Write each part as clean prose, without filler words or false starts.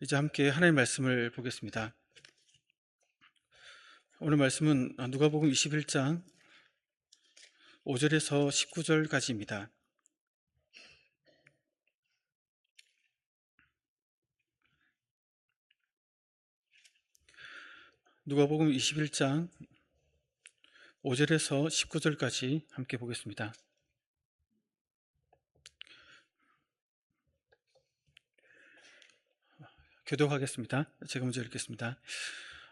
이제 함께 하나님의 말씀을 보겠습니다. 오늘 말씀은 누가복음 21장 5절에서 19절까지입니다. 누가복음 21장 5절에서 19절까지 함께 보겠습니다. 교독하겠습니다. 제가 먼저 읽겠습니다.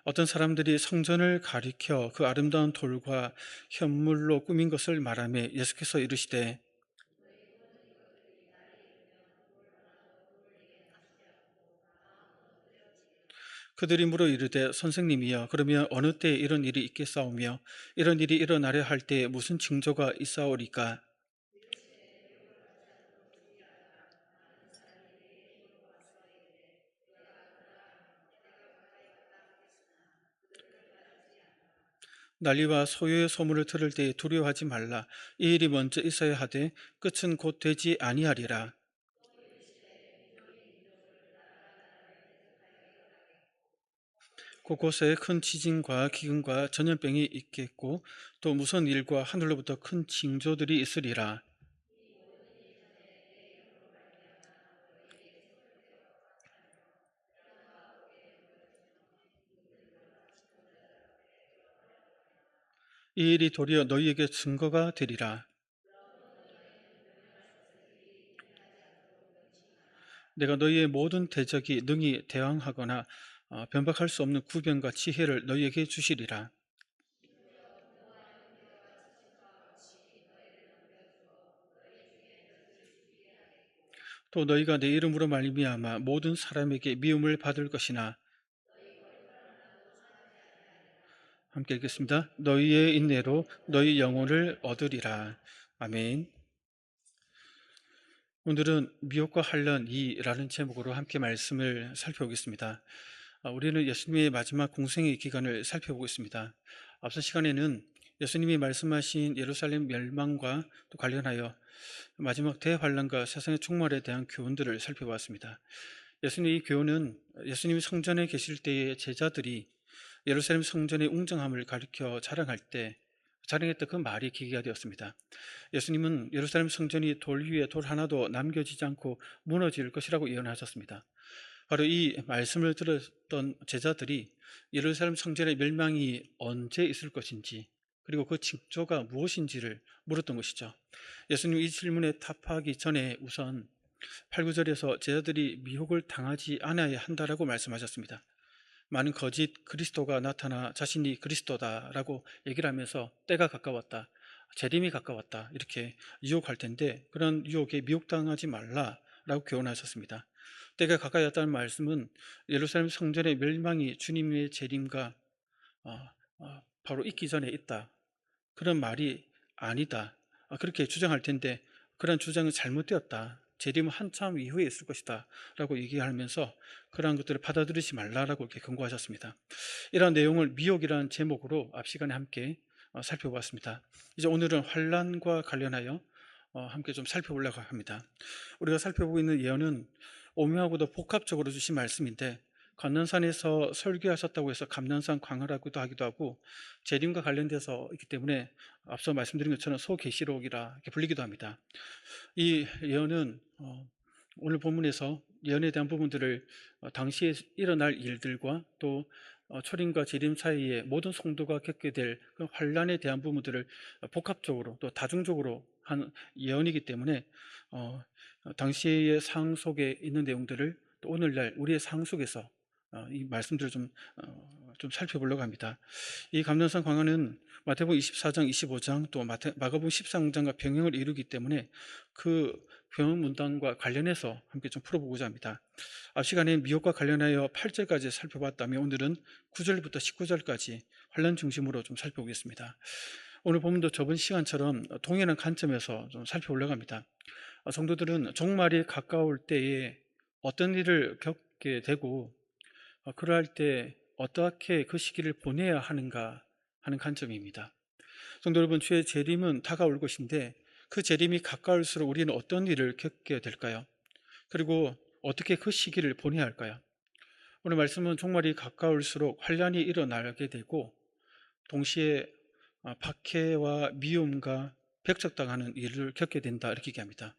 어떤 사람들이 성전을 가리켜 그 아름다운 돌과 현물로 꾸민 것을 말하며 예수께서 이르시되 그들이 물어 이르되 선생님이여 그러면 어느 때에 이런 일이 있겠사오며 이런 일이 일어나려 할 때에 무슨 징조가 있사오리까? 난리와 소요의 소문을 들을 때에 두려워하지 말라. 이 일이 먼저 있어야 하되 끝은 곧 되지 아니하리라. 곳곳에 큰 지진과 기근과 전염병이 있겠고 또 무서운 일과 하늘로부터 큰 징조들이 있으리라. 이 일이 도리어 너희에게 증거가 되리라. 내가 너희의 모든 대적이 능히 대항하거나 변박할 수 없는 구변과 지혜를 너희에게 주시리라. 또 너희가 내 이름으로 말미암아 모든 사람에게 미움을 받을 것이나 함께 읽겠습니다. 너희의 인내로 너희 영혼을 얻으리라. 아멘. 오늘은 미혹과 환란 2라는 제목으로 함께 말씀을 살펴보겠습니다. 우리는 예수님의 마지막 공생의 기간을 살펴보고 있습니다. 앞선 시간에는 예수님이 말씀하신 예루살렘 멸망과 또 관련하여 마지막 대환란과 세상의 종말에 대한 교훈들을 살펴보았습니다. 예수님의 이 교훈은 예수님이 성전에 계실 때의 제자들이 예루살렘 성전의 웅장함을 가리켜 자랑할 때 자랑했던 그 말이 계기가 되었습니다. 예수님은 예루살렘 성전이 돌 위에 돌 하나도 남겨지지 않고 무너질 것이라고 예언하셨습니다. 바로 이 말씀을 들었던 제자들이 예루살렘 성전의 멸망이 언제 있을 것인지 그리고 그 징조가 무엇인지를 물었던 것이죠. 예수님 이 질문에 답하기 전에 우선 8, 9절에서 제자들이 미혹을 당하지 않아야 한다라고 말씀하셨습니다. 많은 거짓 그리스도가 나타나 자신이 그리스도다라고 얘기를 하면서 때가 가까웠다, 재림이 가까웠다 이렇게 유혹할 텐데 그런 유혹에 미혹당하지 말라라고 교훈하셨습니다. 때가 가까이 왔다는 말씀은 예루살렘 성전의 멸망이 주님의 재림과 바로 있기 전에 있다, 그런 말이 아니다, 그렇게 주장할 텐데 그런 주장은 잘못되었다, 재림은 한참 이후에 있을 것이다 라고 얘기하면서 그러한 것들을 받아들이지 말라라고 이렇게 경고하셨습니다. 이러한 내용을 미혹이라는 제목으로 앞 시간에 함께 살펴보았습니다. 이제 오늘은 환란과 관련하여 함께 좀 살펴보려고 합니다. 우리가 살펴보고 있는 예언은 오묘하고도 복합적으로 주신 말씀인데 감난산에서 설교하셨다고 해서 감난산 광화라고도 하기도 하고 재림과 관련돼서 있기 때문에 앞서 말씀드린 것처럼 소계시록이라 이렇게 불리기도 합니다. 이 예언은 오늘 본문에서 예언에 대한 부분들을 당시에 일어날 일들과 또 초림과 재림 사이에 모든 성도가 겪게 될 그 환란에 대한 부분들을 복합적으로 또 다중적으로 한 예언이기 때문에 당시의 상황 속에 있는 내용들을 또 오늘날 우리의 상황 속에서 이 말씀들을 좀 살펴보려고 합니다. 이 감난산 광야는 마태복음 24장, 25장 또 마가복음 13장과 병행을 이루기 때문에 그 병행 문단과 관련해서 함께 좀 풀어보고자 합니다. 앞 시간에 미혹과 관련하여 8절까지 살펴봤다면 오늘은 9절부터 19절까지 환란 중심으로 좀 살펴보겠습니다. 오늘 본문도 저번 시간처럼 동일한 관점에서 좀 살펴보려고 합니다. 성도들은 종말이 가까울 때에 어떤 일을 겪게 되고 그러할 때 어떻게 그 시기를 보내야 하는가 하는 관점입니다. 성도 여러분, 주의 재림은 다가올 것인데 그 재림이 가까울수록 우리는 어떤 일을 겪게 될까요? 그리고 어떻게 그 시기를 보내야 할까요? 오늘 말씀은 종말이 가까울수록 환란이 일어나게 되고 동시에 박해와 미움과 백척당하는 일을 겪게 된다 이렇게 얘기합니다.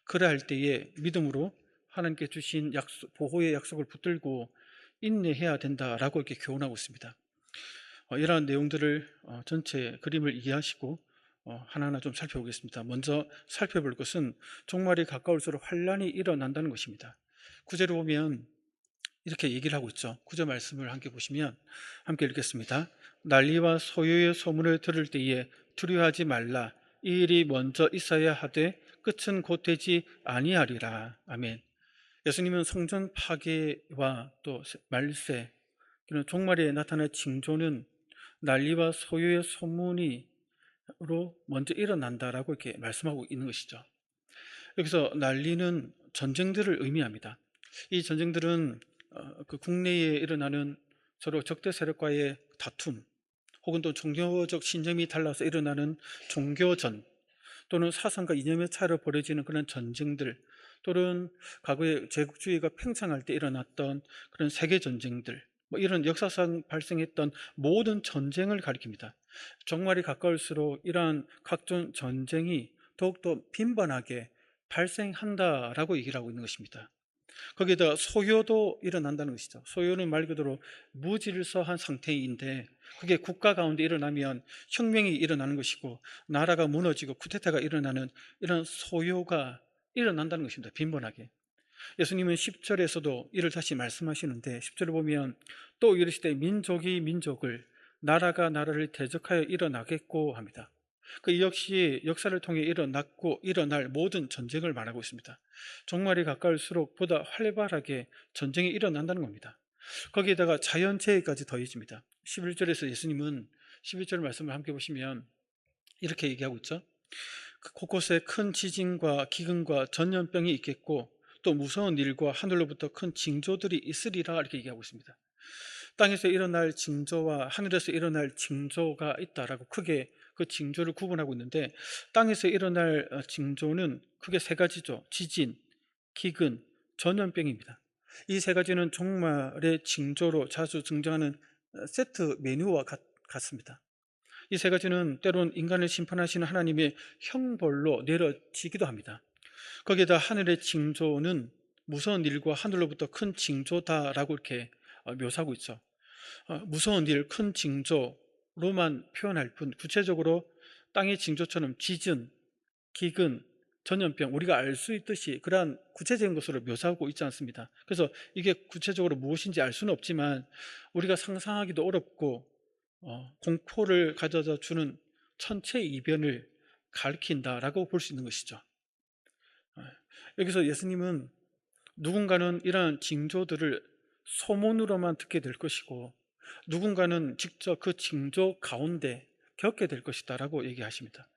그러할 때에 믿음으로 하나님께 주신 약속, 보호의 약속을 붙들고 인내해야 된다라고 이렇게 교훈하고 있습니다. 이러한 내용들을 전체 그림을 이해하시고 하나하나 좀 살펴보겠습니다. 먼저 살펴볼 것은 종말이 가까울수록 환란이 일어난다는 것입니다. 구절을 보면 이렇게 얘기를 하고 있죠. 구절 말씀을 함께 보시면 함께 읽겠습니다. 난리와 소요의 소문을 들을 때에 두려워하지 말라. 이 일이 먼저 있어야 하되 끝은 곧 되지 아니하리라. 아멘. 예수님은 성전 파괴와 또 말세, 종말에 나타날 징조는 난리와 소요의 소문으로 먼저 일어난다라고 이렇게 말씀하고 있는 것이죠. 여기서 난리는 전쟁들을 의미합니다. 이 전쟁들은 그 국내에 일어나는 서로 적대 세력과의 다툼, 혹은 또 종교적 신념이 달라서 일어나는 종교전, 또는 사상과 이념의 차이로 벌어지는 그런 전쟁들, 또는 과거에 제국주의가 팽창할 때 일어났던 그런 세계 전쟁들, 이런 역사상 발생했던 모든 전쟁을 가리킵니다. 종말이 가까울수록 이러한 각종 전쟁이 더욱더 빈번하게 발생한다라고 얘기를 하고 있는 것입니다. 거기에다 소요도 일어난다는 것이죠. 소요는 말 그대로 무질서한 상태인데 그게 국가 가운데 일어나면 혁명이 일어나는 것이고 나라가 무너지고 쿠데타가 일어나는 이런 소요가 일어난다는 것입니다. 빈번하게. 예수님은 10절에서도 이를 다시 말씀하시는데 10절을 보면 또 이르시되 민족이 민족을 나라가 나라를 대적하여 일어나겠고 합니다. 그 역시 역사를 통해 일어났고 일어날 모든 전쟁을 말하고 있습니다. 종말이 가까울수록 보다 활발하게 전쟁이 일어난다는 겁니다. 거기에다가 자연재해까지 더해집니다. 11절에서 예수님은 11절 말씀을 함께 보시면 이렇게 얘기하고 있죠. 곳곳에 큰 지진과 기근과 전염병이 있겠고 또 무서운 일과 하늘로부터 큰 징조들이 있으리라 이렇게 얘기하고 있습니다. 땅에서 일어날 징조와 하늘에서 일어날 징조가 있다라고 크게 그 징조를 구분하고 있는데, 땅에서 일어날 징조는 크게 세 가지죠. 지진, 기근, 전염병입니다. 이 세 가지는 종말의 징조로 자주 등장하는 세트 메뉴와 같습니다. 이 세 가지는 때론 인간을 심판하시는 하나님의 형벌로 내려지기도 합니다. 거기에다 하늘의 징조는 무서운 일과 하늘로부터 큰 징조다라고 이렇게 묘사하고 있죠. 무서운 일, 큰 징조로만 표현할 뿐 구체적으로 땅의 징조처럼 지진, 기근, 전염병, 우리가 알 수 있듯이 그러한 구체적인 것으로 묘사하고 있지 않습니다. 그래서 이게 구체적으로 무엇인지 알 수는 없지만 우리가 상상하기도 어렵고 공포를 가져다 주는 천체이변을 가리킨다라고 볼 수 있는 것이죠. 여기서 예수님은 누군가는 이러한 징조들을 소문으로만 듣게 될 것이고 누군가는 직접 그 징조 가운데 겪게 될 것이다 라고 얘기하십니다.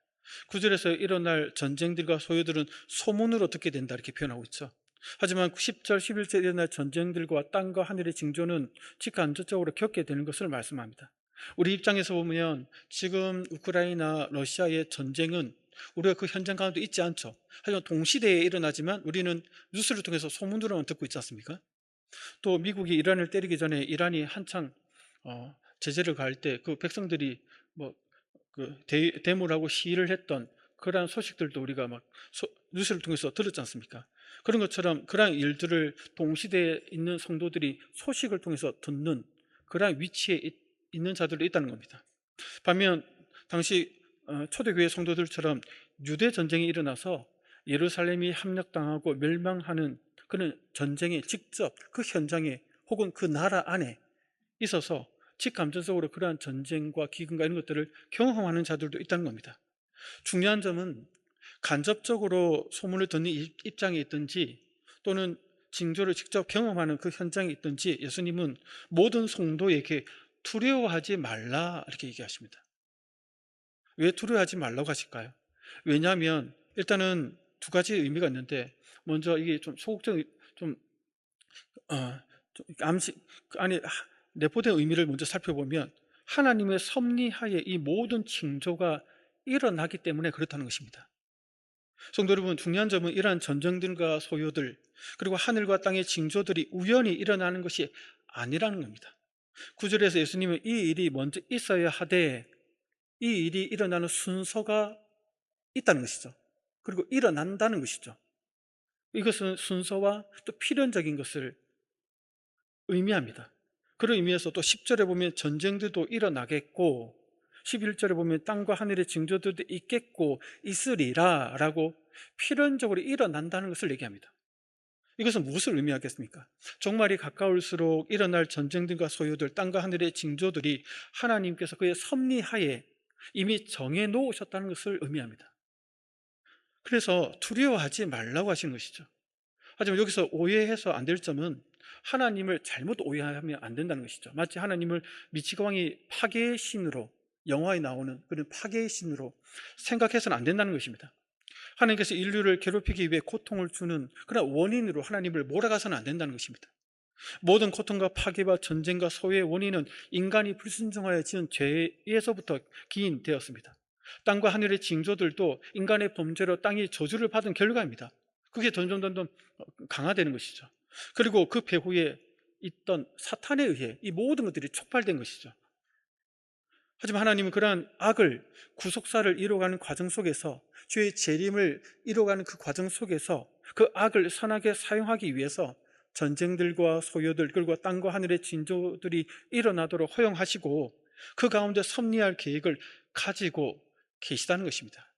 9절에서 일어날 전쟁들과 소요들은 소문으로 듣게 된다 이렇게 표현하고 있죠. 하지만 10절, 11절 일어날 전쟁들과 땅과 하늘의 징조는 직간접적으로 겪게 되는 것을 말씀합니다. 우리 입장에서 보면 지금 우크라이나, 러시아의 전쟁은 우리가 그 현장 가운데 있지 않죠. 하지만 동시대에 일어나지만 우리는 뉴스를 통해서 소문으로만 듣고 있지 않습니까? 또 미국이 이란을 때리기 전에 이란이 한창 제재를 가할 때 그 백성들이 데모를 하고 시위를 했던 그러한 소식들도 우리가 뉴스를 통해서 들었지 않습니까? 그런 것처럼 그러한 일들을 동시대에 있는 성도들이 소식을 통해서 듣는 그러한 위치에 있는 자들도 있다는 겁니다. 반면 당시 초대교회 성도들처럼 유대 전쟁이 일어나서 예루살렘이 함락당하고 멸망하는 그런 전쟁에 직접 그 현장에 혹은 그 나라 안에 있어서 직감정적으로 그러한 전쟁과 기근과 이런 것들을 경험하는 자들도 있다는 겁니다. 중요한 점은 간접적으로 소문을 듣는 입장에 있든지 또는 징조를 직접 경험하는 그 현장에 있든지 예수님은 모든 성도에게 두려워하지 말라 이렇게 얘기하십니다. 왜 두려워하지 말라고 하실까요? 왜냐하면 일단은 두 가지 의미가 있는데, 먼저 이게 좀 소극적, 좀 암시 안에 내포된 의미를 먼저 살펴보면 하나님의 섭리하에 이 모든 징조가 일어나기 때문에 그렇다는 것입니다. 성도 여러분, 중요한 점은 이러한 전쟁들과 소요들 그리고 하늘과 땅의 징조들이 우연히 일어나는 것이 아니라는 겁니다. 9절에서 예수님은 이 일이 먼저 있어야 하되 이 일이 일어나는 순서가 있다는 것이죠. 그리고 일어난다는 것이죠. 이것은 순서와 또 필연적인 것을 의미합니다. 그런 의미에서 또 10절에 보면 전쟁들도 일어나겠고 11절에 보면 땅과 하늘의 징조들도 있겠고 있으리라 라고 필연적으로 일어난다는 것을 얘기합니다. 이것은 무엇을 의미하겠습니까? 종말이 가까울수록 일어날 전쟁들과 소요들, 땅과 하늘의 징조들이 하나님께서 그의 섭리하에 이미 정해 놓으셨다는 것을 의미합니다. 그래서 두려워하지 말라고 하시는 것이죠. 하지만 여기서 오해해서 안 될 점은 하나님을 잘못 오해하면 안 된다는 것이죠. 마치 하나님을 미치광이 파괴의 신으로, 영화에 나오는 그런 파괴의 신으로 생각해서는 안 된다는 것입니다. 하나님께서 인류를 괴롭히기 위해 고통을 주는 그런 원인으로 하나님을 몰아가서는 안 된다는 것입니다. 모든 고통과 파괴와 전쟁과 소외의 원인은 인간이 불순종하여 지은 죄에서부터 기인되었습니다. 땅과 하늘의 징조들도 인간의 범죄로 땅이 저주를 받은 결과입니다. 그게 점점 강화되는 것이죠. 그리고 그 배후에 있던 사탄에 의해 이 모든 것들이 촉발된 것이죠. 하지만 하나님은 그러한 악을, 구속사를 이뤄가는 과정 속에서, 주의 재림을 이뤄가는 그 과정 속에서 그 악을 선하게 사용하기 위해서 전쟁들과 소요들, 그리고 땅과 하늘의 징조들이 일어나도록 허용하시고 그 가운데 섭리할 계획을 가지고 계시다는 것입니다.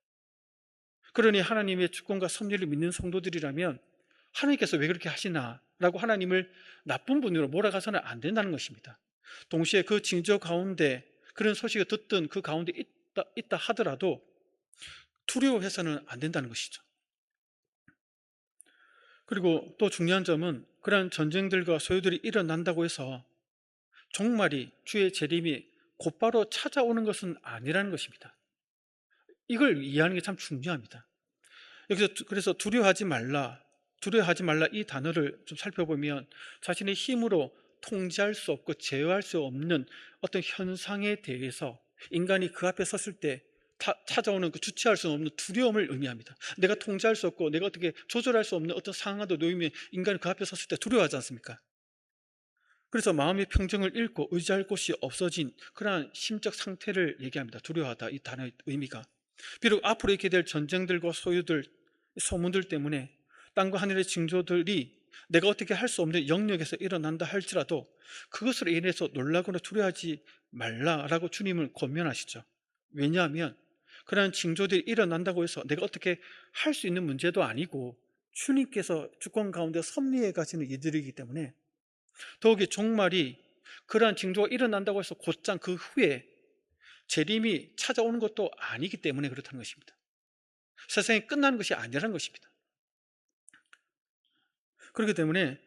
그러니 하나님의 주권과 섭리를 믿는 성도들이라면 하나님께서 왜 그렇게 하시나 라고 하나님을 나쁜 분으로 몰아가서는 안 된다는 것입니다. 동시에 그 징조 가운데 그런 소식을 듣던 그 가운데 있다 하더라도 두려워해서는 안 된다는 것이죠. 그리고 또 중요한 점은 그러한 전쟁들과 소요들이 일어난다고 해서 종말이, 주의 재림이 곧바로 찾아오는 것은 아니라는 것입니다. 이걸 이해하는 게 참 중요합니다. 여기서 그래서 두려워하지 말라 이 단어를 좀 살펴보면 자신의 힘으로 통제할 수 없고 제어할 수 없는 어떤 현상에 대해서 인간이 그 앞에 섰을 때 찾아오는 그 주체할 수 없는 두려움을 의미합니다. 내가 통제할 수 없고 내가 어떻게 조절할 수 없는 어떤 상황에 놓이면 인간이 그 앞에 섰을 때 두려워하지 않습니까? 그래서 마음의 평정을 잃고 의지할 곳이 없어진 그러한 심적 상태를 얘기합니다. 두려워하다, 이 단어의 의미가. 비록 앞으로 있게 될 전쟁들과 소유들, 소문들 때문에 땅과 하늘의 징조들이 내가 어떻게 할 수 없는 영역에서 일어난다 할지라도 그것으로 인해서 놀라거나 두려워하지 말라라고 주님은 권면하시죠. 왜냐하면 그러한 징조들이 일어난다고 해서 내가 어떻게 할 수 있는 문제도 아니고 주님께서 주권 가운데 섭리해 가시는 이들이기 때문에 더욱이 종말이 그러한 징조가 일어난다고 해서 곧장 그 후에 재림이 찾아오는 것도 아니기 때문에 그렇다는 것입니다. 세상이 끝나는 것이 아니라는 것입니다. 그렇기 때문에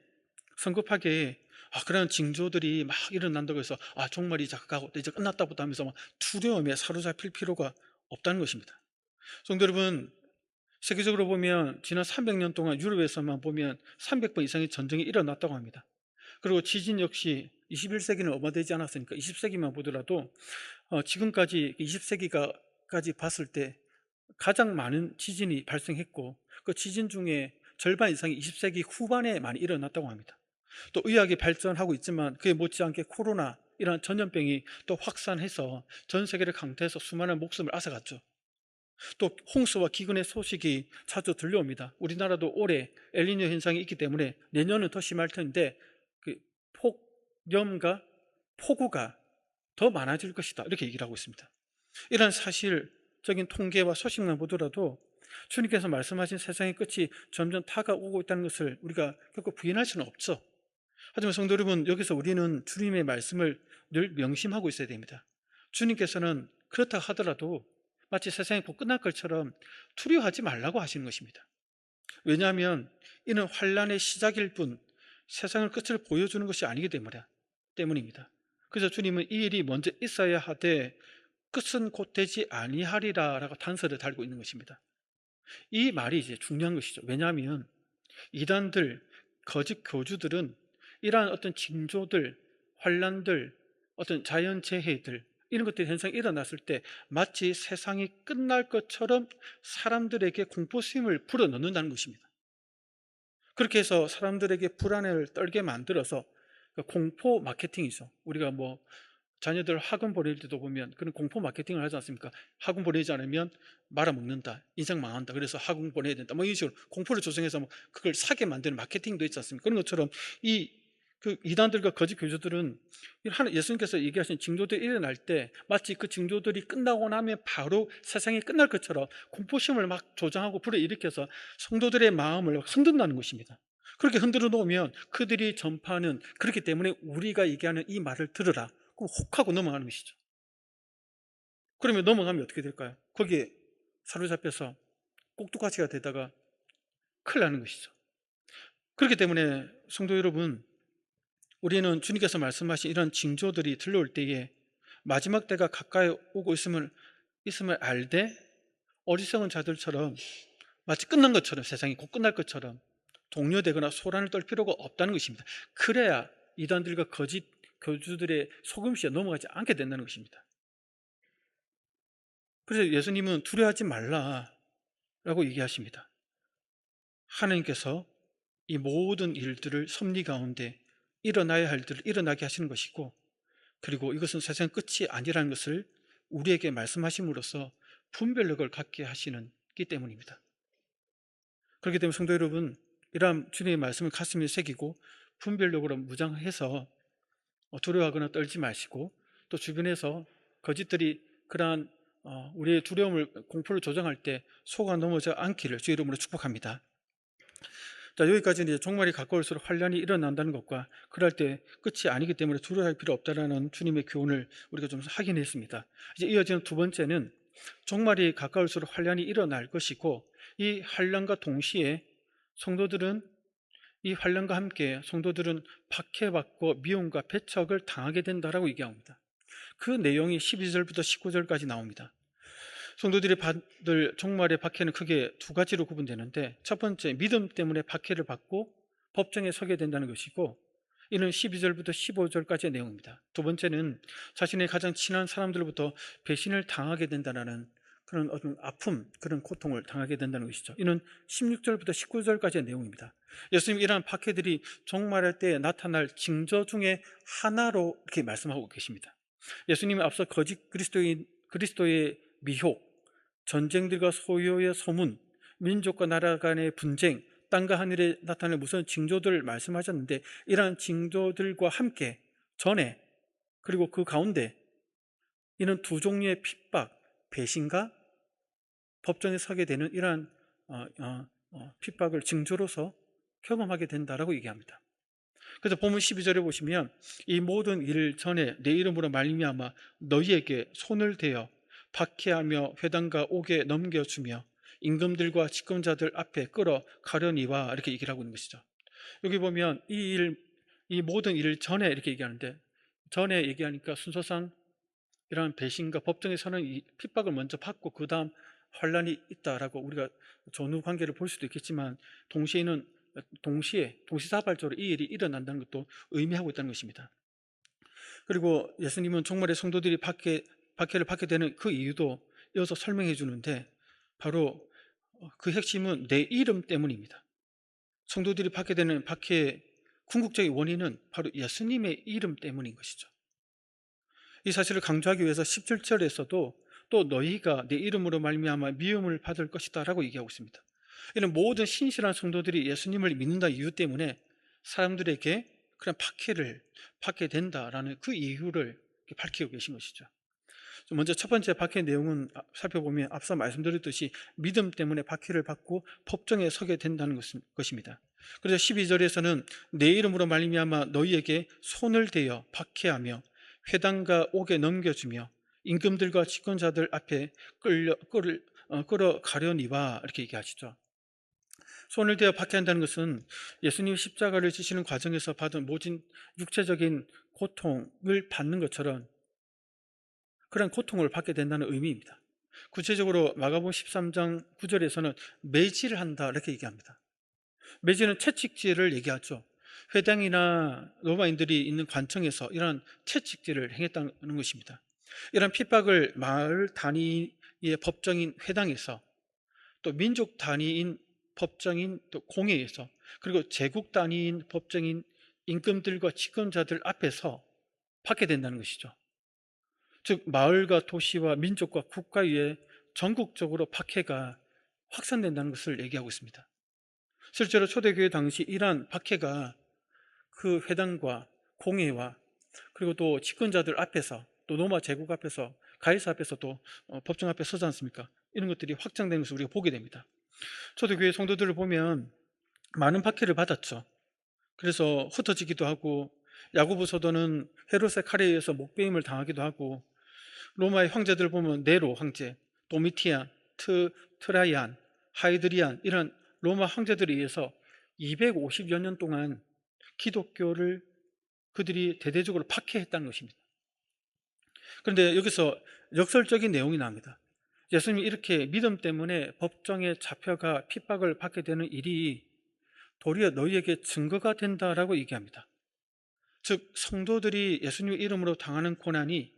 성급하게 그런 징조들이 막 일어난다고 해서 종말이 자각하고 이제 끝났다부터 하면서 막 두려움에 사로잡힐 필요가 없다는 것입니다. 성도 여러분, 세계적으로 보면 지난 300년 동안 유럽에서만 보면 300번 이상의 전쟁이 일어났다고 합니다. 그리고 지진 역시 21세기는 얼마 되지 않았으니까 20세기만 보더라도 지금까지 20세기까지 봤을 때 가장 많은 지진이 발생했고 그 지진 중에 절반 이상이 20세기 후반에 많이 일어났다고 합니다. 또 의학이 발전하고 있지만 그에 못지않게 코로나 이런 전염병이 또 확산해서 전 세계를 강타해서 수많은 목숨을 앗아갔죠. 또 홍수와 기근의 소식이 자주 들려옵니다. 우리나라도 올해 엘니뇨 현상이 있기 때문에 내년은 더 심할 텐데 그 폭염과 폭우가 더 많아질 것이다 이렇게 얘기를 하고 있습니다. 이런 사실적인 통계와 소식만 보더라도 주님께서 말씀하신 세상의 끝이 점점 다가오고 있다는 것을 우리가 결코 부인할 수는 없죠. 하지만 성도 여러분, 여기서 우리는 주님의 말씀을 늘 명심하고 있어야 됩니다. 주님께서는 그렇다 하더라도 마치 세상이 곧 끝날 것처럼 두려워하지 말라고 하시는 것입니다. 왜냐하면 이는 환난의 시작일 뿐 세상의 끝을 보여주는 것이 아니기 때문입니다. 그래서 주님은 이 일이 먼저 있어야 하되 끝은 곧 되지 아니하리라 라고 단서를 달고 있는 것입니다. 이 말이 이제 중요한 것이죠. 왜냐하면 이단들, 거짓 교주들은 이러한 어떤 징조들, 환난들, 어떤 자연재해들 이런 것들이 현상이 일어났을 때 마치 세상이 끝날 것처럼 사람들에게 공포심을 불어넣는다는 것입니다. 그렇게 해서 사람들에게 불안을 떨게 만들어서 그러니까 공포 마케팅이죠. 우리가 뭐 자녀들 학원 보낼 때도 보면 그런 공포 마케팅을 하지 않습니까? 학원 보내지 않으면 말아먹는다, 인생 망한다, 그래서 학원 보내야 된다, 뭐 이런 식으로 공포를 조성해서 뭐 그걸 사게 만드는 마케팅도 있지 않습니까? 그런 것처럼 이 그 이단들과 거짓 교주들은 예수님께서 얘기하신 징조들이 일어날 때 마치 그 징조들이 끝나고 나면 바로 세상이 끝날 것처럼 공포심을 막 조장하고 불어일으켜서 성도들의 마음을 흔든다는 것입니다. 그렇게 흔들어 놓으면 그들이 전파하는, 그렇기 때문에 우리가 얘기하는 이 말을 들으라, 그럼 혹하고 넘어가는 것이죠. 그러면 넘어가면 어떻게 될까요? 거기에 사로잡혀서 꼭두가시가 되다가 큰일 나는 것이죠. 그렇기 때문에 성도 여러분, 우리는 주님께서 말씀하신 이런 징조들이 들려올 때에 마지막 때가 가까이 오고 있음을 알되 어리석은 자들처럼 마치 끝난 것처럼, 세상이 곧 끝날 것처럼 동요되거나 소란을 떨 필요가 없다는 것입니다. 그래야 이단들과 거짓 교주들의 속임수에 넘어가지 않게 된다는 것입니다. 그래서 예수님은 두려워하지 말라라고 얘기하십니다. 하나님께서 이 모든 일들을 섭리 가운데 일어나야 할 일들을 일어나게 하시는 것이고, 그리고 이것은 세상 끝이 아니라는 것을 우리에게 말씀하심으로써 분별력을 갖게 하시는 기 때문입니다. 그렇기 때문에 성도 여러분, 이러한 주님의 말씀을 가슴에 새기고 분별력으로 무장해서 두려워하거나 떨지 마시고, 또 주변에서 거짓들이 그러한 우리의 두려움을, 공포를 조장할 때 속아 넘어져 않기를 주 이름으로 축복합니다. 자, 여기까지는 이제 종말이 가까울수록 환란이 일어난다는 것과 그럴 때 끝이 아니기 때문에 두려워할 필요 없다라는 주님의 교훈을 우리가 좀 확인했습니다. 이제 이어지는 두 번째는 종말이 가까울수록 환란이 일어날 것이고, 이 환란과 동시에 성도들은, 이 환란과 함께 성도들은 박해받고 미움과 배척을 당하게 된다라고 얘기합니다. 그 내용이 12절부터 19절까지 나옵니다. 성도들이 받을 종말의 박해는 크게 두 가지로 구분되는데, 첫 번째, 믿음 때문에 박해를 받고 법정에 서게 된다는 것이고, 이는 12절부터 15절까지의 내용입니다. 두 번째는 자신의 가장 친한 사람들로부터 배신을 당하게 된다는 그런 어떤 아픔, 그런 고통을 당하게 된다는 것이죠. 이는 16절부터 19절까지의 내용입니다. 예수님 이러한 박해들이 종말할 때 나타날 징조 중에 하나로 이렇게 말씀하고 계십니다. 예수님이 앞서 거짓 그리스도의 미혹, 전쟁들과 소요의 소문, 민족과 나라 간의 분쟁, 땅과 하늘에 나타날 무서운 징조들을 말씀하셨는데, 이러한 징조들과 함께 전에, 그리고 그 가운데 이는 두 종류의 핍박, 배신과 법정에 서게 되는 이러한 핍박을 징조로서 경험하게 된다라고 얘기합니다. 그래서 본문 12절에 보시면 이 모든 일 전에 내 이름으로 말미암아 너희에게 손을 대어 박해하며 회당과 옥에 넘겨주며 임금들과 집권자들 앞에 끌어가려니와, 이렇게 얘기를 하고 있는 것이죠. 여기 보면 이 모든 일 전에 이렇게 얘기하는데, 전에 얘기하니까 순서상 이러한 배신과 법정에 서는 이 핍박을 먼저 받고 그 다음 환란이 있다라고 우리가 전후 관계를 볼 수도 있겠지만, 동시다발적으로 이 일이 일어난다는 것도 의미하고 있다는 것입니다. 그리고 예수님은 종말의 성도들이 박해를 받게 되는 그 이유도 이어서 설명해 주는데, 바로 그 핵심은 내 이름 때문입니다. 성도들이 받게 되는 박해의 궁극적인 원인은 바로 예수님의 이름 때문인 것이죠. 이 사실을 강조하기 위해서 17절에서도 또 너희가 내 이름으로 말미암아 미움을 받을 것이다 라고 얘기하고 있습니다. 이는 모든 신실한 성도들이 예수님을 믿는다 이유 때문에 사람들에게 그런 박해를 받게 된다라는 그 이유를 밝히고 계신 것이죠. 먼저 첫 번째 박해 내용은 살펴보면 앞서 말씀드렸듯이 믿음 때문에 박해를 받고 법정에 서게 된다는 것입니다. 그래서 12절에서는 내 이름으로 말미암아 너희에게 손을 대어 박해하며 회당과 옥에 넘겨주며 임금들과 집권자들 앞에 끌어가려니와, 이렇게 얘기하시죠. 손을 대어 박해한다는 것은 예수님 십자가를 지시는 과정에서 받은 모진 육체적인 고통을 받는 것처럼 그런 고통을 받게 된다는 의미입니다. 구체적으로 마가복음 13장 9절에서는 매질을 한다 이렇게 얘기합니다. 매질은 채찍질을 얘기하죠. 회당이나 로마인들이 있는 관청에서 이런 채찍질을 행했다는 것입니다. 이런 핍박을 마을 단위의 법정인 회당에서, 또 민족 단위인 법정인 또 공회에서, 그리고 제국 단위인 법정인 임금들과 집권자들 앞에서 받게 된다는 것이죠. 즉 마을과 도시와 민족과 국가 위에 전국적으로 박해가 확산된다는 것을 얘기하고 있습니다. 실제로 초대교회 당시 이러한 박해가 그 회당과 공회와 그리고 또 집권자들 앞에서 또 로마 제국 앞에서 가이사 앞에서 또 법정 앞에 서지 않습니까? 이런 것들이 확장되는 것을 우리가 보게 됩니다. 초대교회 성도들을 보면 많은 박해를 받았죠. 그래서 흩어지기도 하고 야고보 사도는 헤롯의 칼에 의해서 목베임을 당하기도 하고 로마의 황제들 보면 네로 황제, 도미티안, 트라이안, 하이드리안 이런 로마 황제들에 의해서 250여 년 동안 기독교를 그들이 대대적으로 박해했다는 것입니다. 그런데 여기서 역설적인 내용이 나옵니다. 예수님이 이렇게 믿음 때문에 법정에 잡혀가 핍박을 받게 되는 일이 도리어 너희에게 증거가 된다라고 얘기합니다. 즉 성도들이 예수님의 이름으로 당하는 고난이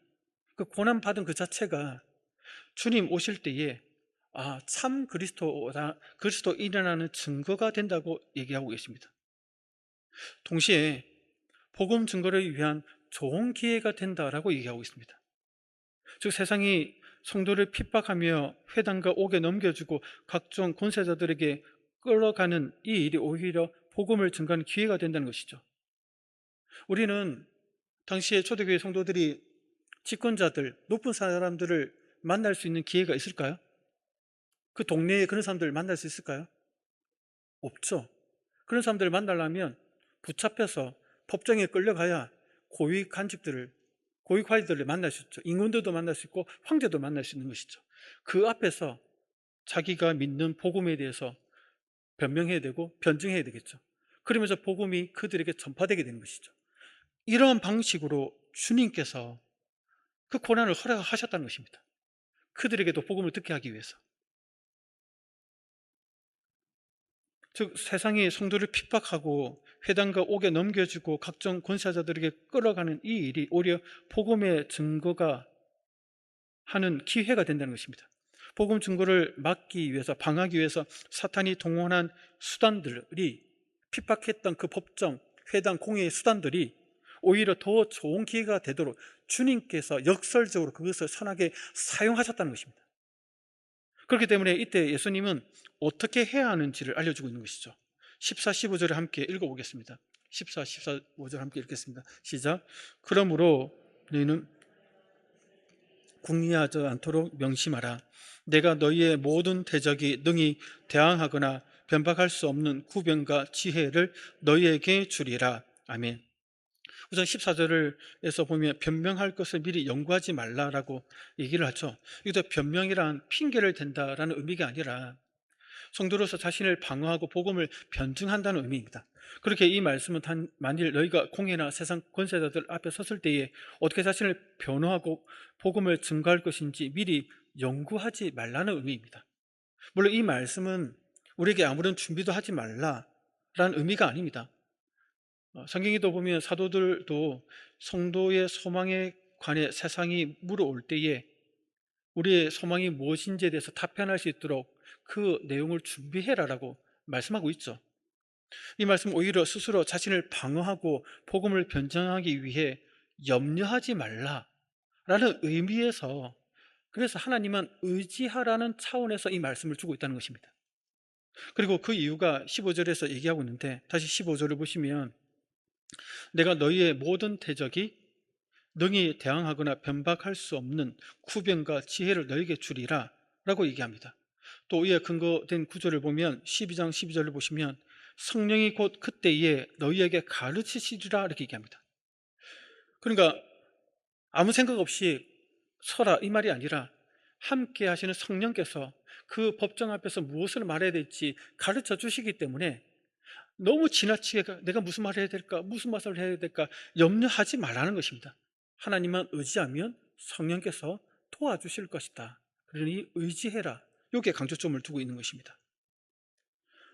그 고난 받은 그 자체가 주님 오실 때에 참 그리스도인이라는 증거가 된다고 얘기하고 계십니다. 동시에 복음 증거를 위한 좋은 기회가 된다라고 얘기하고 있습니다. 즉 세상이 성도를 핍박하며 회당과 옥에 넘겨주고 각종 권세자들에게 끌어가는 이 일이 오히려 복음을 증거하는 기회가 된다는 것이죠. 우리는 당시에 초대교회 성도들이 집권자들, 높은 사람들을 만날 수 있는 기회가 있을까요? 그 동네에 그런 사람들을 만날 수 있을까요? 없죠. 그런 사람들을 만나려면 붙잡혀서 법정에 끌려가야 고위 관리들을 만날 수 있죠. 임금들도 만날 수 있고 황제도 만날 수 있는 것이죠. 그 앞에서 자기가 믿는 복음에 대해서 변명해야 되고 변증해야 되겠죠. 그러면서 복음이 그들에게 전파되게 되는 것이죠. 이러한 방식으로 주님께서 그 고난을 허락하셨다는 것입니다. 그들에게도 복음을 듣게 하기 위해서. 즉 세상이 성도를 핍박하고 회당과 옥에 넘겨주고 각종 권세자들에게 끌어가는 이 일이 오히려 복음의 증거가 하는 기회가 된다는 것입니다. 복음 증거를 막기 위해서 방하기 위해서 사탄이 동원한 수단들이 핍박했던 그 법정, 회당, 공회의 수단들이 오히려 더 좋은 기회가 되도록 주님께서 역설적으로 그것을 선하게 사용하셨다는 것입니다. 그렇기 때문에 이때 예수님은 어떻게 해야 하는지를 알려주고 있는 것이죠. 14, 15절을 함께 읽어보겠습니다. 14, 15절 함께 읽겠습니다. 시작. 그러므로 너희는 궁리하지 않도록 명심하라. 내가 너희의 모든 대적이 능히 대항하거나 변박할 수 없는 구변과 지혜를 너희에게 주리라. 아멘. 우선 14절에서 보면 변명할 것을 미리 연구하지 말라라고 얘기를 하죠. 이것도 변명이란 핑계를 댄다라는 의미가 아니라 성도로서 자신을 방어하고 복음을 변증한다는 의미입니다. 그렇게 이 말씀은 만일 너희가 공회나 세상 권세자들 앞에 섰을 때에 어떻게 자신을 변호하고 복음을 증거할 것인지 미리 연구하지 말라는 의미입니다. 물론 이 말씀은 우리에게 아무런 준비도 하지 말라라는 의미가 아닙니다. 성경에도 보면 사도들도 성도의 소망에 관해 세상이 물어올 때에 우리의 소망이 무엇인지에 대해서 답변할 수 있도록 그 내용을 준비해라라고 말씀하고 있죠. 이 말씀은 오히려 스스로 자신을 방어하고 복음을 변증하기 위해 염려하지 말라라는 의미에서, 그래서 하나님은 의지하라는 차원에서 이 말씀을 주고 있다는 것입니다. 그리고 그 이유가 15절에서 얘기하고 있는데, 다시 15절을 보시면 내가 너희의 모든 대적이 능히 대항하거나 변박할 수 없는 구변과 지혜를 너희에게 주리라 라고 얘기합니다. 또 이에 근거된 구절을 보면 12장 12절을 보시면 성령이 곧 그때에 너희에게 가르치시리라 이렇게 얘기합니다. 그러니까 아무 생각 없이 서라 이 말이 아니라 함께 하시는 성령께서 그 법정 앞에서 무엇을 말해야 될지 가르쳐 주시기 때문에 너무 지나치게 내가 무슨 말을 해야 될까, 무슨 말을 해야 될까 염려하지 말라는 것입니다. 하나님만 의지하면 성령께서 도와주실 것이다. 그러니 의지해라. 여기에 강조점을 두고 있는 것입니다.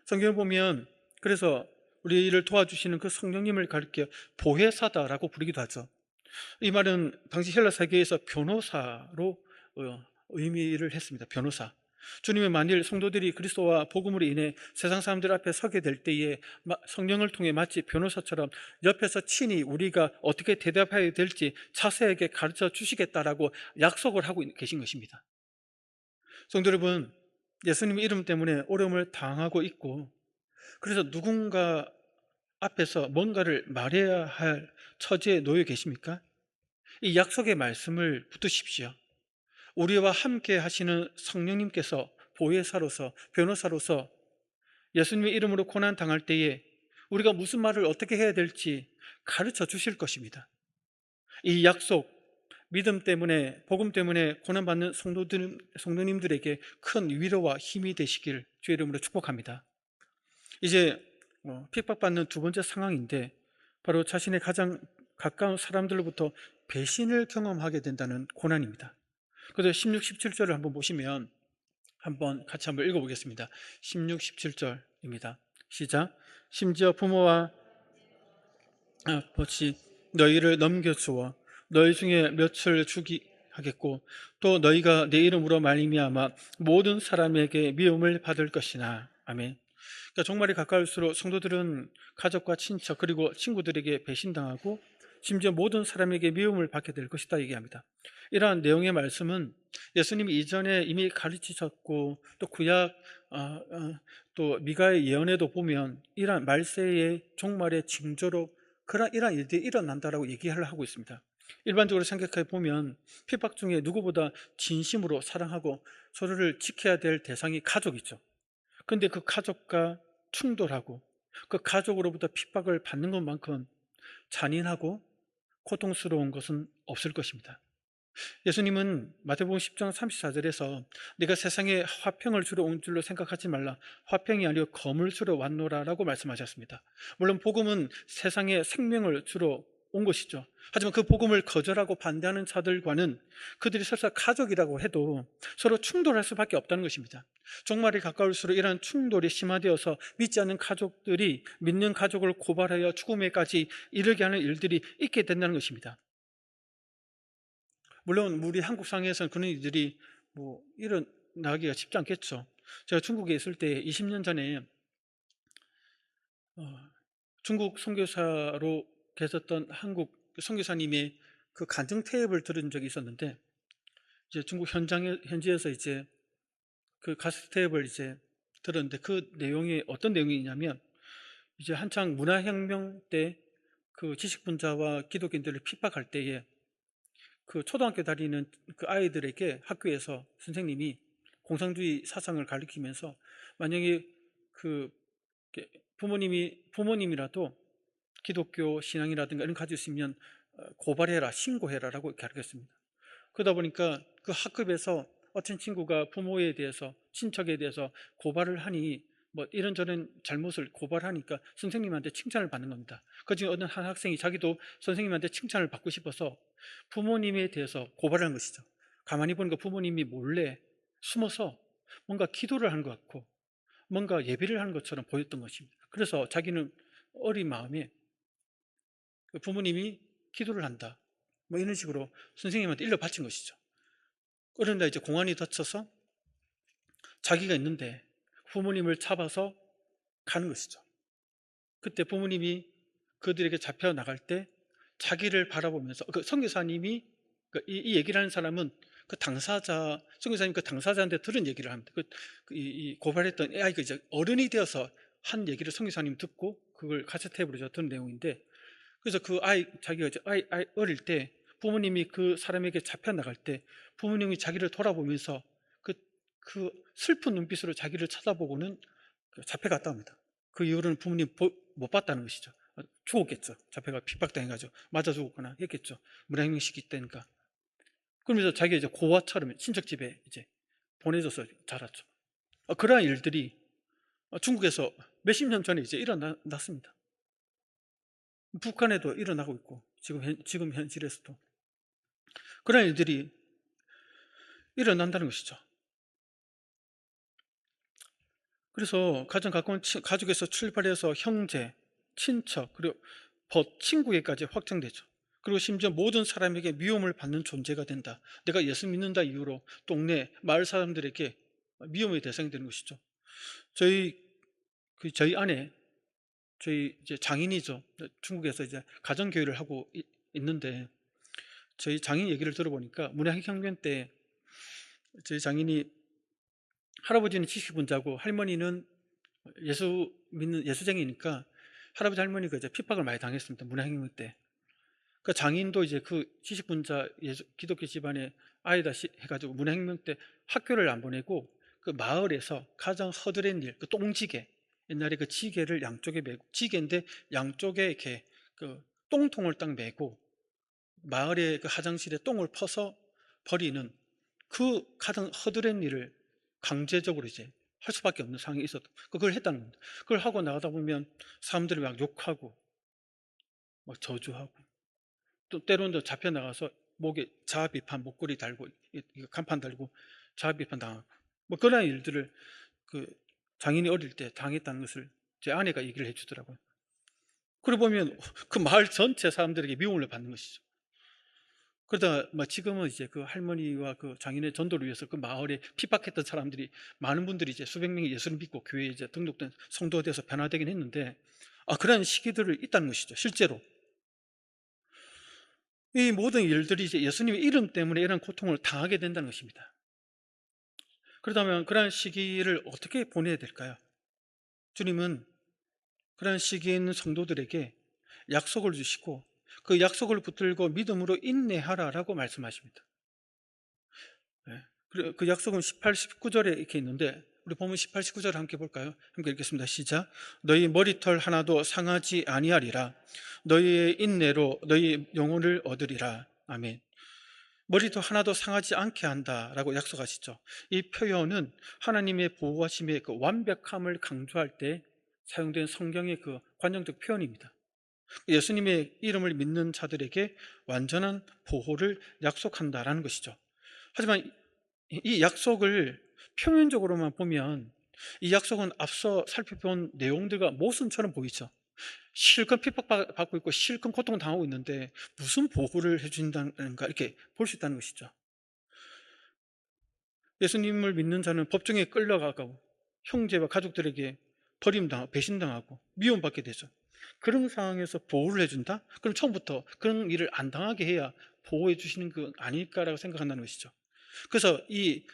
성경을 보면 그래서 우리를 도와주시는 그 성령님을 가리켜 보혜사다라고 부르기도 하죠. 이 말은 당시 헬라 세계에서 변호사로 의미를 했습니다. 변호사. 주님의 만일 성도들이 그리스도와 복음으로 인해 세상 사람들 앞에 서게 될 때에 성령을 통해 마치 변호사처럼 옆에서 친히 우리가 어떻게 대답해야 될지 자세하게 가르쳐 주시겠다라고 약속을 하고 계신 것입니다. 성도 여러분, 예수님의 이름 때문에 어려움을 당하고 있고, 그래서 누군가 앞에서 뭔가를 말해야 할 처지에 놓여 계십니까? 이 약속의 말씀을 붙드십시오. 우리와 함께 하시는 성령님께서 보혜사로서, 변호사로서 예수님의 이름으로 고난 당할 때에 우리가 무슨 말을 어떻게 해야 될지 가르쳐 주실 것입니다. 이 약속, 믿음 때문에, 복음 때문에 고난받는 성도님들에게 큰 위로와 힘이 되시길 주의 이름으로 축복합니다. 이제 핍박받는 두 번째 상황인데, 바로 자신의 가장 가까운 사람들로부터 배신을 경험하게 된다는 고난입니다. 그래서 16, 17절을 한번 보시면 같이 한번 읽어보겠습니다. 16, 17절입니다. 시작. 심지어 부모와 아버지 너희를 넘겨주어 너희 중에 몇을 죽이 하겠고 또 너희가 내 이름으로 말미암아 모든 사람에게 미움을 받을 것이나. 아멘. 그러니까 종말이 가까울수록 성도들은 가족과 친척 그리고 친구들에게 배신당하고 심지어 모든 사람에게 미움을 받게 될 것이다 얘기합니다. 이러한 내용의 말씀은 예수님이 이전에 이미 가르치셨고 또 구약 또 미가의 예언에도 보면 이러한 말세의 종말의 징조로 이러한 일들이 일어난다라고 얘기를 하고 있습니다. 일반적으로 생각해 보면 핍박 중에 누구보다 진심으로 사랑하고 서로를 지켜야 될 대상이 가족이죠. 그런데 그 가족과 충돌하고 그 가족으로부터 핍박을 받는 것만큼 잔인하고 고통스러운 것은 없을 것입니다. 예수님은 마태복음 10장 34절에서 내가 세상에 화평을 주러 온 줄로 생각하지 말라, 화평이 아니요 검을 주러 왔노라 라고 말씀하셨습니다. 물론 복음은 세상에 생명을 주러 온 것이죠. 하지만 그 복음을 거절하고 반대하는 자들과는 그들이 설사 가족이라고 해도 서로 충돌할 수밖에 없다는 것입니다. 종말이 가까울수록 이러한 충돌이 심화되어서 믿지 않는 가족들이 믿는 가족을 고발하여 죽음에까지 이르게 하는 일들이 있게 된다는 것입니다. 물론 우리 한국 상에서는 그런 일들이 일어나기가 쉽지 않겠죠. 제가 중국에 있을 때 20년 전에 중국 선교사로 계셨던 한국 선교사님의 그 간증 테이프를 들은 적이 있었는데, 이제 중국 현지에서 이제 그 가스 테이프를 이제 들었는데 그 내용이 어떤 내용이냐면, 이제 한창 문화혁명 때 그 지식분자와 기독인들을 핍박할 때에 그 초등학교 다니는 그 아이들에게 학교에서 선생님이 공산주의 사상을 가르치면서 만약에 그 부모님이라도 기독교 신앙이라든가 이런 거 가지고 있으면 고발해라, 신고해라라고 가르쳤습니다. 그러다 보니까 그 학급에서 어떤 친구가 부모에 대해서, 친척에 대해서 고발을 하니 이런저런 잘못을 고발하니까 선생님한테 칭찬을 받는 겁니다. 그중에 어떤 한 학생이 자기도 선생님한테 칭찬을 받고 싶어서 부모님에 대해서 고발을 한 것이죠. 가만히 보니까 부모님이 몰래 숨어서 뭔가 기도를 하는 것 같고 뭔가 예배를 하는 것처럼 보였던 것입니다. 그래서 자기는 어린 마음에 부모님이 기도를 한다, 이런 식으로 선생님한테 일러 바친 것이죠. 그런데 이제 공안이 닫혀서 자기가 있는데 부모님을 잡아서 가는 것이죠. 그때 부모님이 그들에게 잡혀 나갈 때 자기를 바라보면서 그 선교사님이 이 얘기를 하는 사람은 그 당사자, 선교사님 그 당사자한테 들은 얘기를 합니다. 이 고발했던 아이가 이제 어른이 되어서 한 얘기를 선교사님 듣고 그걸 카세테이프로 들은 내용인데, 그래서 그 자기가 이제 어릴 때 부모님이 그 사람에게 잡혀 나갈 때 부모님이 자기를 돌아보면서 그 슬픈 눈빛으로 자기를 쳐다보고는 잡혀갔다 합니다. 그 이후로는 부모님 못 봤다는 것이죠. 죽었겠죠. 잡혀가 핍박당해가지고 맞아 죽었거나 했겠죠. 문화혁명 시기 때니까. 그러면서 자기가 이제 고아처럼 친척 집에 이제 보내줘서 자랐죠. 그러한 일들이 중국에서 몇십 년 전에 이제 일어났습니다. 북한에도 일어나고 있고 지금 현실에서도 그런 일들이 일어난다는 것이죠. 그래서 가장 가까운 가족에서 출발해서 형제, 친척, 그리고 친구에까지 확장되죠. 그리고 심지어 모든 사람에게 미움을 받는 존재가 된다. 내가 예수 믿는다 이유로 동네, 마을 사람들에게 미움의 대상이 되는 것이죠. 저희 저희 아내, 저희 이제 장인이죠. 중국에서 이제 가정교회를 하고 있는데, 저희 장인 얘기를 들어보니까 문화혁명 때 저희 장인이, 할아버지는 지식분자고 할머니는 예수 믿는 예수쟁이니까 할아버지 할머니가 이제 핍박을 많이 당했습니다. 문화혁명 때. 그 장인도 이제 그 지식분자 기독교 집안의 아이다 해가지고 문화혁명 때 학교를 안 보내고 그 마을에서 가장 허드렛 일, 그 똥지게, 옛날에 그 지게를 양쪽에 메고, 지게인데 양쪽에 이렇게 그 똥통을 딱 메고 마을의 그 화장실에 똥을 퍼서 버리는 그 가장 허드렛 일을 강제적으로 이제 할 수밖에 없는 상황이 있었던, 그걸 했다는 겁니다. 그걸 하고 나가다 보면 사람들이 막 욕하고 막 저주하고, 또 때로는 또 잡혀 나가서 목에 자아 비판 목걸이 달고 간판 달고 자아 비판 당하고, 뭐 그런 일들을 그 장인이 어릴 때 당했다는 것을 제 아내가 얘기를 해주더라고요. 그러고 보면 그 마을 전체 사람들에게 미움을 받는 것이죠. 그러다 지금은 이제 그 할머니와 그 장인의 전도를 위해서 그 마을에 핍박했던 사람들이, 많은 분들이 이제 수백 명이 예수를 믿고 교회에 이제 등록된 성도가 돼서 변화되긴 했는데, 그런 시기들이 있다는 것이죠. 실제로 이 모든 일들이 이제 예수님의 이름 때문에 이런 고통을 당하게 된다는 것입니다. 그렇다면 그러한 시기를 어떻게 보내야 될까요? 주님은 그러한 시기에 있는 성도들에게 약속을 주시고 그 약속을 붙들고 믿음으로 인내하라라고 말씀하십니다. 네. 그 약속은 18, 19절에 이렇게 있는데, 우리 보면 18, 19절 함께 볼까요? 함께 읽겠습니다. 시작. 너희 머리털 하나도 상하지 아니하리라. 너희의 인내로 너희 영혼을 얻으리라. 아멘. 머리도 하나도 상하지 않게 한다라고 약속하시죠. 이 표현은 하나님의 보호하심의 그 완벽함을 강조할 때 사용된 성경의 그 관용적 표현입니다. 예수님의 이름을 믿는 자들에게 완전한 보호를 약속한다라는 것이죠. 하지만 이 약속을 표면적으로만 보면 이 약속은 앞서 살펴본 내용들과 모순처럼 보이죠. 실컷 핍박받고 있고 실컷 고통당하고 있는데 무슨 보호를 해준다는가, 이렇게 볼 수 있다는 것이죠. 예수님을 믿는 자는 법정에 끌려가고 형제와 가족들에게 버림당하고 배신당하고 미움받게 되죠. 그런 상황에서 보호를 해준다? 그럼 처음부터 그런 일을 안 당하게 해야 보호해 주시는 건 아닐까라고 생각한다는 것이죠. 그래서 이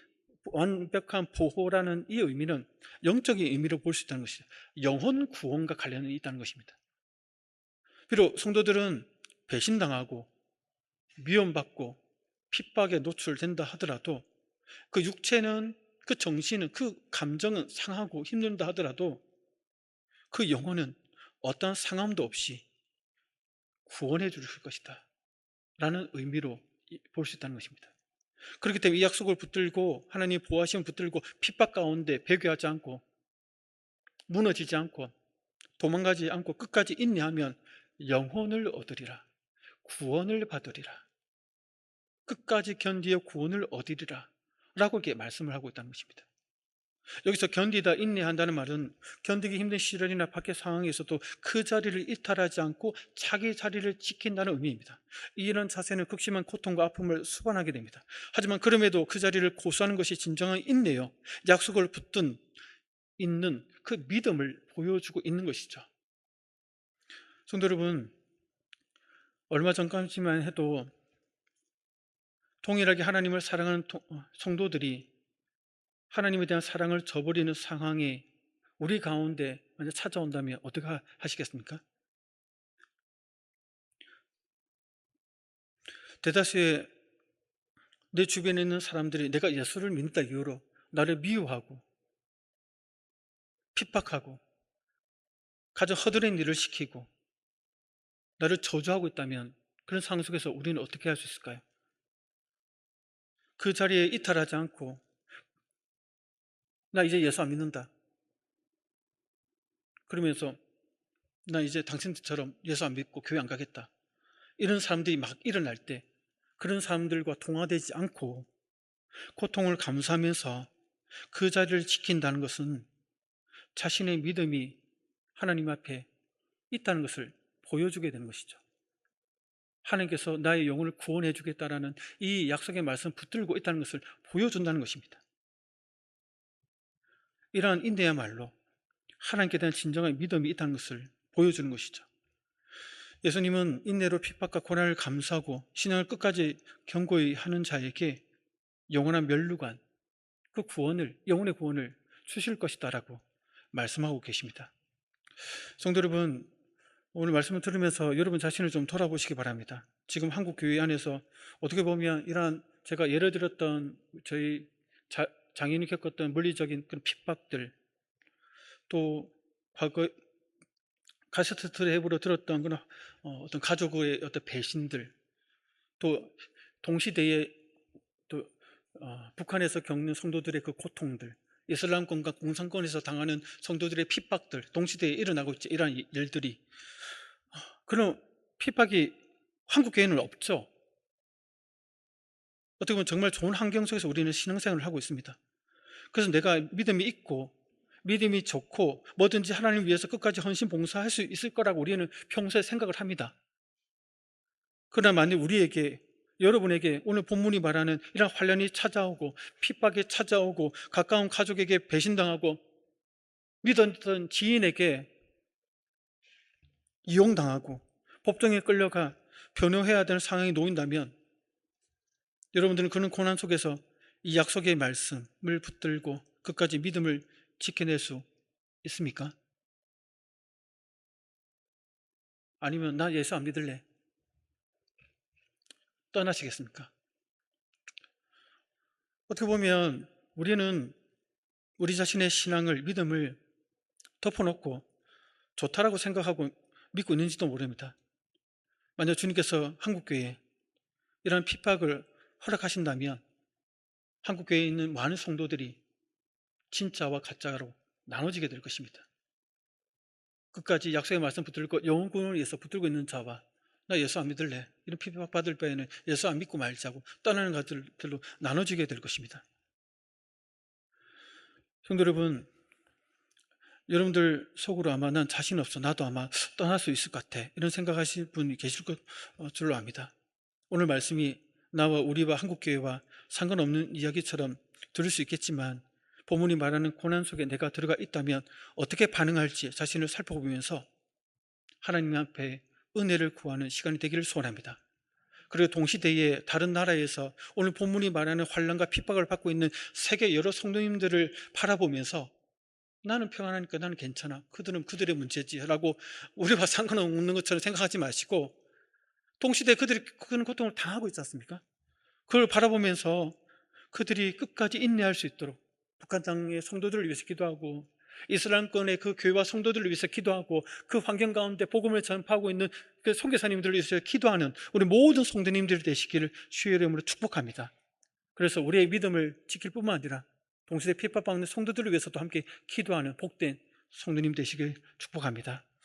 완벽한 보호라는 이 의미는 영적인 의미로 볼 수 있다는 것이죠. 영혼 구원과 관련이 있다는 것입니다. 비록 성도들은 배신당하고 미움받고 핍박에 노출된다 하더라도, 그 육체는, 그 정신은, 그 감정은 상하고 힘든다 하더라도 그 영혼은 어떠한 상함도 없이 구원해 주실 것이다 라는 의미로 볼 수 있다는 것입니다. 그렇기 때문에 이 약속을 붙들고, 하나님의 보호하심을 붙들고 핍박 가운데 배교하지 않고 무너지지 않고 도망가지 않고 끝까지 인내하면 영혼을 얻으리라, 구원을 받으리라, 끝까지 견디어 구원을 얻으리라 라고 이렇게 말씀을 하고 있다는 것입니다. 여기서 견디다, 인내한다는 말은 견디기 힘든 시련이나 밖의 상황에서도 그 자리를 이탈하지 않고 자기 자리를 지킨다는 의미입니다. 이런 자세는 극심한 고통과 아픔을 수반하게 됩니다. 하지만 그럼에도 그 자리를 고수하는 것이 진정한 인내요, 약속을 붙든 있는 그 믿음을 보여주고 있는 것이죠. 성도 여러분, 얼마 전까지만 해도 동일하게 하나님을 사랑하는 성도들이 하나님에 대한 사랑을 저버리는 상황이 우리 가운데 만약 찾아온다면 어떻게 하시겠습니까? 대다수의 내 주변에 있는 사람들이 내가 예수를 믿는다 이유로 나를 미워하고 핍박하고 가장 허드렛 일을 시키고 나를 저주하고 있다면, 그런 상황 속에서 우리는 어떻게 할 수 있을까요? 그 자리에 이탈하지 않고 나 이제 예수 안 믿는다 그러면서 나 이제 당신들처럼 예수 안 믿고 교회 안 가겠다, 이런 사람들이 막 일어날 때 그런 사람들과 통화되지 않고 고통을 감수하면서 그 자리를 지킨다는 것은 자신의 믿음이 하나님 앞에 있다는 것을 보여주게 되는 것이죠. 하나님께서 나의 영혼을 구원해 주겠다라는 이 약속의 말씀 붙들고 있다는 것을 보여준다는 것입니다. 이러한 인내야말로 하나님께 대한 진정한 믿음이 있다는 것을 보여주는 것이죠. 예수님은 인내로 핍박과 고난을 감수하고 신앙을 끝까지 견고히 하는 자에게 영원한 면류관, 그 구원을, 영혼의 구원을 주실 것이다라고 말씀하고 계십니다. 성도 여러분, 오늘 말씀을 들으면서 여러분 자신을 좀 돌아보시기 바랍니다. 지금 한국 교회 안에서 어떻게 보면 이러한 제가 예를 들었던 저희 장인이 겪었던 물리적인 그런 핍박들, 또 과거 카세트 테이프로 들었던 그런 어떤 가족의 어떤 배신들, 또 동시대에 또 북한에서 겪는 성도들의 그 고통들, 이슬람권과 공산권에서 당하는 성도들의 핍박들, 동시대에 일어나고 있죠. 이러한 일들이. 그런 핍박이 한국 교회는 없죠. 어떻게 보면 정말 좋은 환경 속에서 우리는 신앙생활을 하고 있습니다. 그래서 내가 믿음이 있고 믿음이 좋고 뭐든지 하나님 위해서 끝까지 헌신 봉사할 수 있을 거라고 우리는 평소에 생각을 합니다. 그러나 만약 우리에게, 여러분에게 오늘 본문이 말하는 이런 환란이 찾아오고 핍박이 찾아오고 가까운 가족에게 배신당하고 믿었던 지인에게 이용당하고 법정에 끌려가 변호해야 되는 상황이 놓인다면 여러분들은 그런 고난 속에서 이 약속의 말씀을 붙들고 끝까지 믿음을 지켜낼 수 있습니까? 아니면 나 예수 안 믿을래? 떠나시겠습니까? 어떻게 보면 우리는 우리 자신의 신앙을, 믿음을 덮어놓고 좋다라고 생각하고 믿고 있는지도 모릅니다. 만약 주님께서 한국교회에 이런 핍박을 허락하신다면 한국교회에 있는 많은 성도들이 진짜와 가짜로 나눠지게 될 것입니다. 끝까지 약속의 말씀 붙들고 영혼구원을 위해서 붙들고 있는 자와 나 예수 안 믿을래, 이런 핍박 받을 바에는 예수 안 믿고 말자고 떠나는 것들로 나눠지게 될 것입니다. 성도 여러분, 여러분들 속으로 아마 난 자신 없어, 나도 아마 떠날 수 있을 것 같아, 이런 생각하실 분이 계실 줄로 압니다. 오늘 말씀이 나와 우리와 한국교회와 상관없는 이야기처럼 들을 수 있겠지만 본문이 말하는 고난 속에 내가 들어가 있다면 어떻게 반응할지 자신을 살펴보면서 하나님 앞에 은혜를 구하는 시간이 되기를 소원합니다. 그리고 동시대에 다른 나라에서 오늘 본문이 말하는 환난과 핍박을 받고 있는 세계 여러 성도님들을 바라보면서 나는 평안하니까 나는 괜찮아, 그들은 그들의 문제지 라고 우리와 상관없는 것처럼 생각하지 마시고 동시대에 그들이 그런 고통을 당하고 있지 않습니까? 그걸 바라보면서 그들이 끝까지 인내할 수 있도록 북한 땅의 성도들을 위해서 기도하고 이슬람권의 그 교회와 성도들을 위해서 기도하고 그 환경 가운데 복음을 전파하고 있는 그 선교사님들을 위해서 기도하는 우리 모든 성도님들이 되시기를 주의 이름으로 축복합니다. 그래서 우리의 믿음을 지킬 뿐만 아니라 동시대 핍박받는 성도들을 위해서도 함께 기도하는 복된 성도님 되시길 축복합니다.